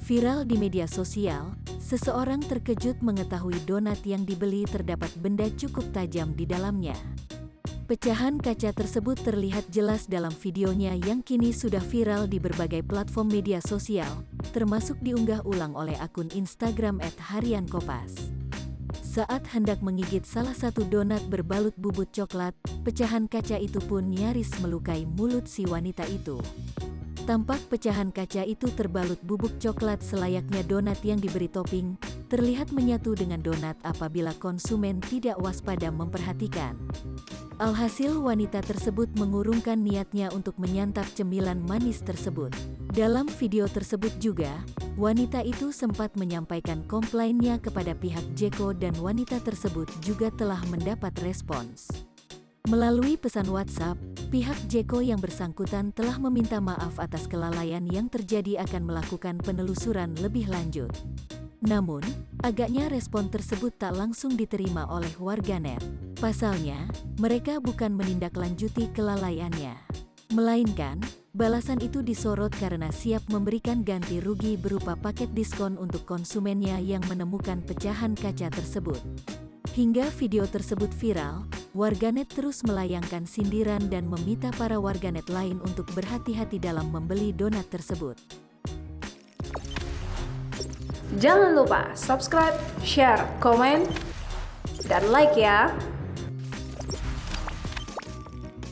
Viral di media sosial, seseorang terkejut mengetahui donat yang dibeli terdapat benda cukup tajam di dalamnya. Pecahan kaca tersebut terlihat jelas dalam videonya yang kini sudah viral di berbagai platform media sosial, termasuk diunggah ulang oleh akun Instagram @hariankopas. Saat hendak menggigit salah satu donat berbalut bubut coklat, pecahan kaca itu pun nyaris melukai mulut si wanita itu. Tampak pecahan kaca itu terbalut bubuk coklat selayaknya donat yang diberi topping, terlihat menyatu dengan donat apabila konsumen tidak waspada memperhatikan. Alhasil wanita tersebut mengurungkan niatnya untuk menyantap cemilan manis tersebut. Dalam video tersebut juga, wanita itu sempat menyampaikan komplainnya kepada pihak Jeko dan wanita tersebut juga telah mendapat respons. Melalui pesan WhatsApp, pihak Jeko yang bersangkutan telah meminta maaf atas kelalaian yang terjadi akan melakukan penelusuran lebih lanjut. Namun, agaknya respon tersebut tak langsung diterima oleh warganet. Pasalnya, mereka bukan menindaklanjuti kelalaiannya, melainkan balasan itu disorot karena siap memberikan ganti rugi berupa paket diskon untuk konsumennya yang menemukan pecahan kaca tersebut. Hingga video tersebut viral, warganet terus melayangkan sindiran dan meminta para warganet lain untuk berhati-hati dalam membeli donat tersebut. Jangan lupa subscribe, share, komen, dan like ya!